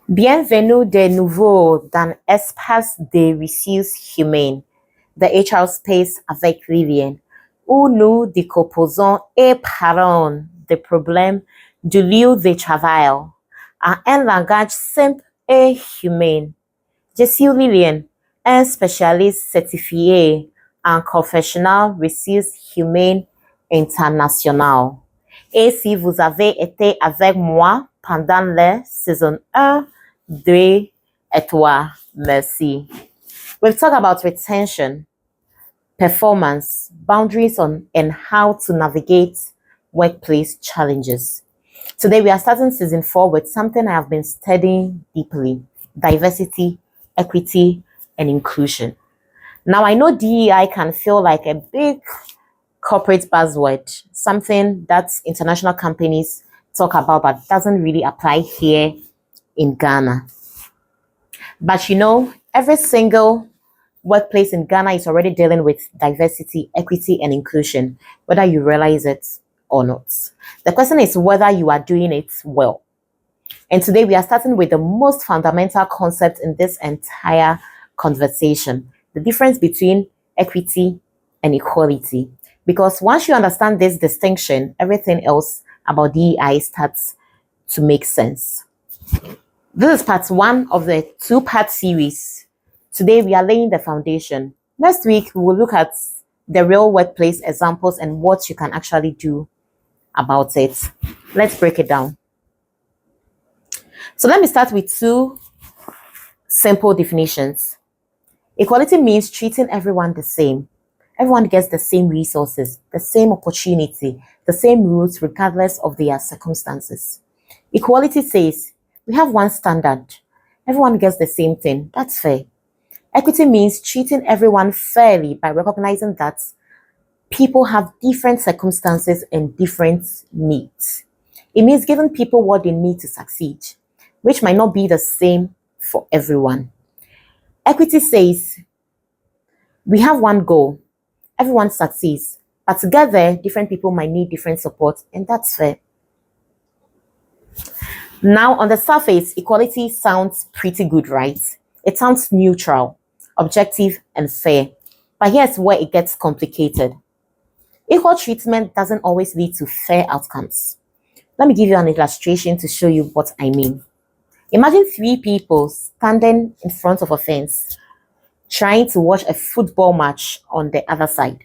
Bienvenue de nouveau dans Espace de Ressource Humain, the HR space avec Lilian, où nous décomposons et parlons des problèmes du lieu de travail en un langage simple et humain. Je suis Lilian, un spécialiste certifié en Professional Ressources Humaines International. Et si vous avez été avec moi pendant la saison 1, 2 et 3, merci. We've talked about retention, performance, boundaries on, and how to navigate workplace challenges. Today, we are starting season 4 with something I have been studying deeply: diversity, equity, and inclusion. Now, I know DEI can feel like a big corporate buzzword, something that international companies talk about but doesn't really apply here in Ghana. But every single workplace in Ghana is already dealing with diversity, equity, and inclusion, whether you realize it or not. The question is whether you are doing it well. And today we are starting with the most fundamental concept in this entire conversation: the difference between equity and equality. Because once you understand this distinction, everything else about DEI starts to make sense. This is part 1 of the 2-part series. Today we are laying the foundation. Next week we will look at the real workplace examples and what you can actually do about it. Let's break it down. So let me start with 2 simple definitions. Equality means treating everyone the same. Everyone gets the same resources, the same opportunity, the same rules, regardless of their circumstances. Equality says we have one standard. Everyone gets the same thing. That's fair. Equity means treating everyone fairly by recognizing that people have different circumstances and different needs. It means giving people what they need to succeed, which might not be the same for everyone. Equity says we have one goal. Everyone succeeds, but together, different people might need different support, and that's fair. Now, on the surface, equality sounds pretty good, right? It sounds neutral, objective, and fair. But here's where it gets complicated. Equal treatment doesn't always lead to fair outcomes. Let me give you an illustration to show you what I mean. Imagine 3 people standing in front of a fence, trying to watch a football match on the other side.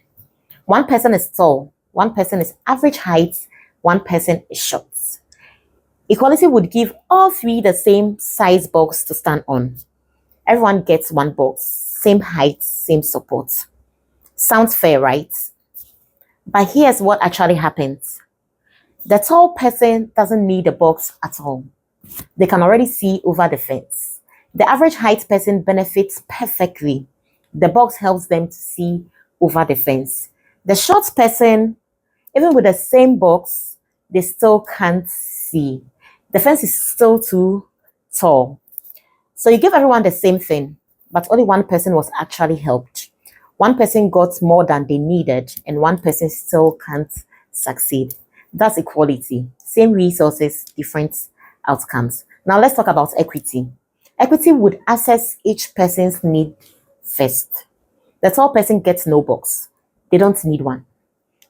One person is tall, one person is average height, one person is short. Equality would give all 3 the same size box to stand on. Everyone gets one box, same height, same support. Sounds fair, right? But here's what actually happens. The tall person doesn't need a box at all. They can already see over the fence. The average height person benefits perfectly. The box helps them to see over the fence. The short person, even with the same box, they still can't see. The fence is still too tall. So you give everyone the same thing, but only one person was actually helped. One person got more than they needed, and one person still can't succeed. That's equality. Same resources, different outcomes. Now let's talk about equity. Equity would assess each person's need first. The tall person gets no box. They don't need one.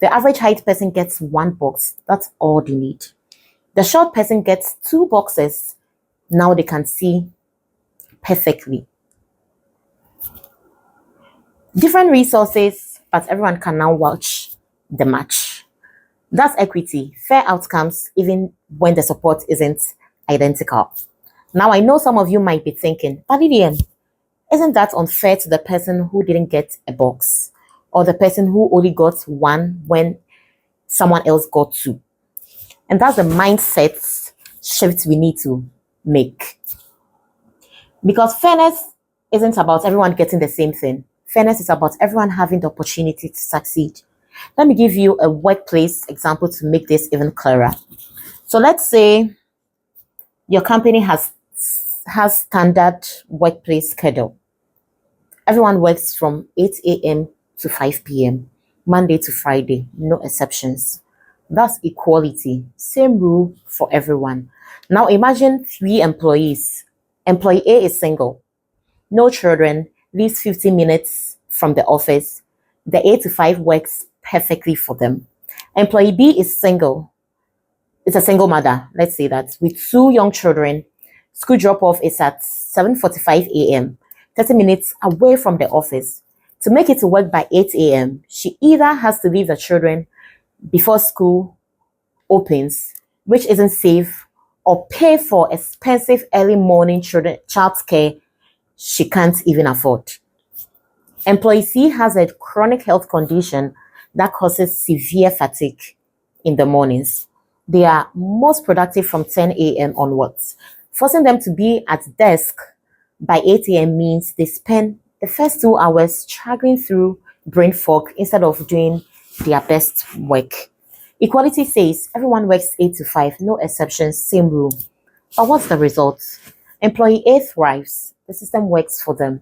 The average height person gets one box. That's all they need. The short person gets 2 boxes. Now they can see perfectly. Different resources, but everyone can now watch the match. That's equity, fair outcomes, even when the support isn't identical. Now, I know some of you might be thinking, but Lilian, isn't that unfair to the person who didn't get a box, or the person who only got 1 when someone else got 2? And that's the mindset shift we need to make. Because fairness isn't about everyone getting the same thing. Fairness is about everyone having the opportunity to succeed. Let me give you a workplace example to make this even clearer. So let's say your company has standard workplace schedule. Everyone works from 8 a.m. to 5 p.m., Monday to Friday, no exceptions. That's equality, same rule for everyone. Now imagine 3 employees Employee A is single, no children, lives 15 minutes from the office. The 8 to 5 works perfectly for them. Employee B is single. It's a single mother, let's say that, with 2 young children. School drop-off is at 7:45 a.m., 30 minutes away from the office. To make it to work by 8 a.m., she either has to leave the children before school opens, which isn't safe, or pay for expensive early morning childcare she can't even afford. Employee C has a chronic health condition that causes severe fatigue in the mornings. They are most productive from 10 a.m. onwards. Forcing them to be at desk by 8 a.m. means they spend the first 2 hours struggling through brain fog instead of doing their best work. Equality says everyone works 8 to 5, no exceptions, same rule. But what's the result? Employee A thrives, the system works for them.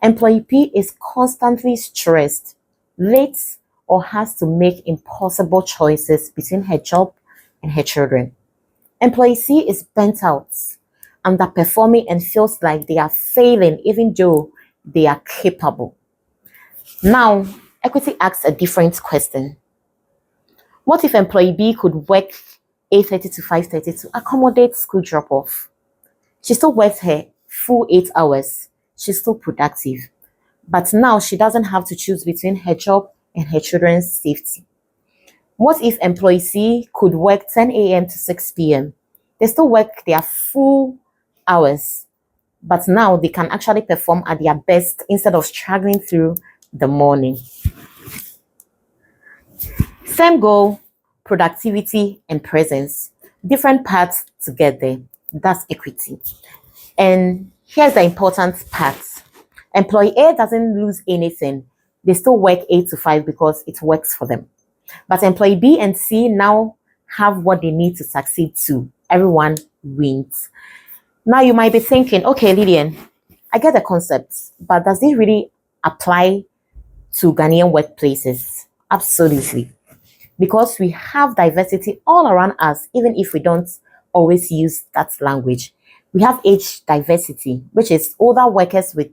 Employee P is constantly stressed, late, or has to make impossible choices between her job and her children. Employee C is burnt out, underperforming, and feels like they are failing even though they are capable. Now, equity asks a different question. What if employee B could work 8:30 to 5:30 to accommodate school drop-off? She still works her full 8 hours. She's still productive. But now she doesn't have to choose between her job and her children's safety. What if employee C could work 10 a.m. to 6 p.m.? They still work their full hours, but now they can actually perform at their best instead of struggling through the morning. Same goal, productivity and presence. Different paths to get there. That's equity. And here's the important part. Employee A doesn't lose anything. They still work 8 to 5 because it works for them. But employee B and C now have what they need to succeed too. Everyone wins. Now you might be thinking, okay, Lilian, I get the concept, but does it really apply to Ghanaian workplaces? Absolutely. Because we have diversity all around us, even if we don't always use that language. We have age diversity, which is older workers with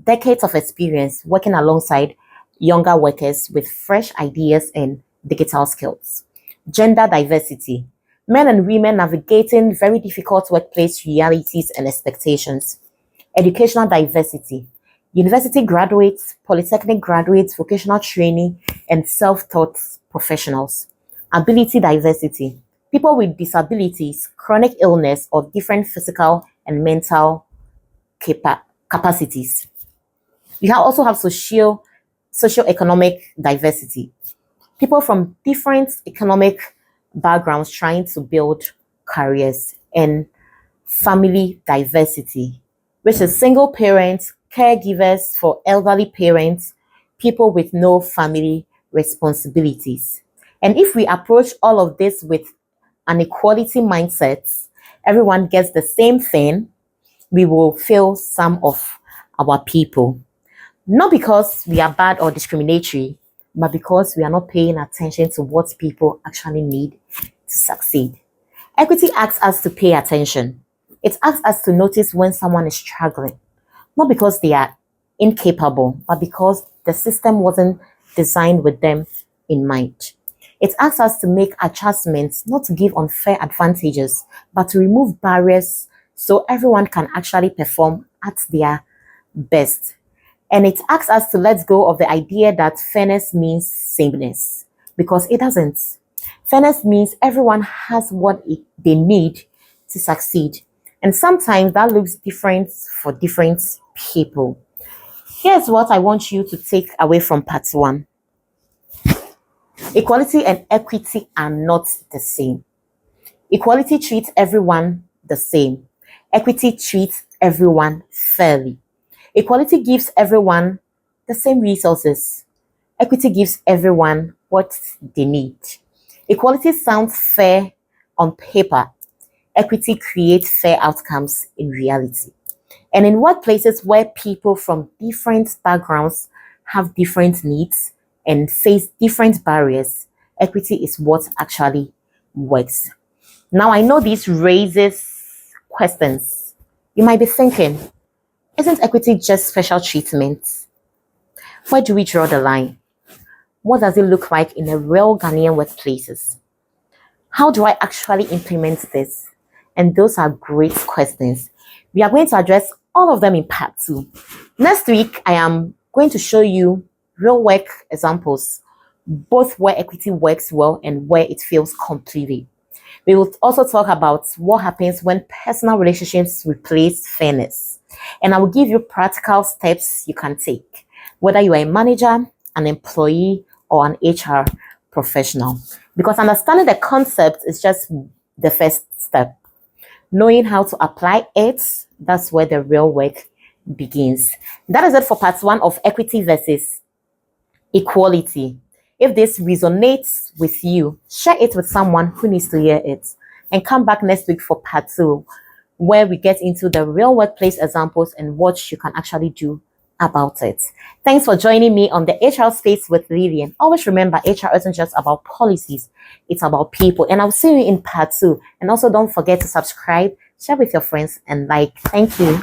decades of experience working alongside younger workers with fresh ideas and digital skills. Gender diversity, men and women navigating very difficult workplace realities and expectations. Educational diversity, university graduates, polytechnic graduates, vocational training, and self-taught professionals. Ability diversity, people with disabilities, chronic illness, or different physical and mental capacities. You also have socioeconomic diversity, people from different economic backgrounds trying to build careers. And family diversity, which is single parents, caregivers for elderly parents, people with no family responsibilities. And if we approach all of this with an equality mindset, everyone gets the same thing, we will fail some of our people. Not because we are bad or discriminatory, but because we are not paying attention to what people actually need to succeed. Equity asks us to pay attention. It asks us to notice when someone is struggling, not because they are incapable, but because the system wasn't designed with them in mind. It asks us to make adjustments, not to give unfair advantages, but to remove barriers so everyone can actually perform at their best. And it asks us to let go of the idea that fairness means sameness, because it doesn't. Fairness means everyone has what they need to succeed. And sometimes that looks different for different people. Here's what I want you to take away from part 1. Equality and equity are not the same. Equality treats everyone the same. Equity treats everyone fairly. Equality gives everyone the same resources. Equity gives everyone what they need. Equality sounds fair on paper. Equity creates fair outcomes in reality. And in workplaces where people from different backgrounds have different needs and face different barriers, equity is what actually works. Now, I know this raises questions. You might be thinking, isn't equity just special treatment? Where do we draw the line? What does it look like in a real Ghanaian workplaces? How do I actually implement this? And those are great questions. We are going to address all of them in part 2. Next week, I am going to show you real work examples, both where equity works well and where it fails completely. We will also talk about what happens when personal relationships replace fairness. And I will give you practical steps you can take, whether you are a manager, an employee, or an HR professional. Because understanding the concept is just the first step. Knowing how to apply it, that's where the real work begins. That is it for part 1 of equity versus equality. If this resonates with you, share it with someone who needs to hear it. And come back next week for part 2, where we get into the real workplace examples and what you can actually do about it. Thanks for joining me on the HR Space with Lilian. Always remember, HR isn't just about policies, it's about people. And I'll see you in part 2. And also don't forget to subscribe, share with your friends, and like. Thank you.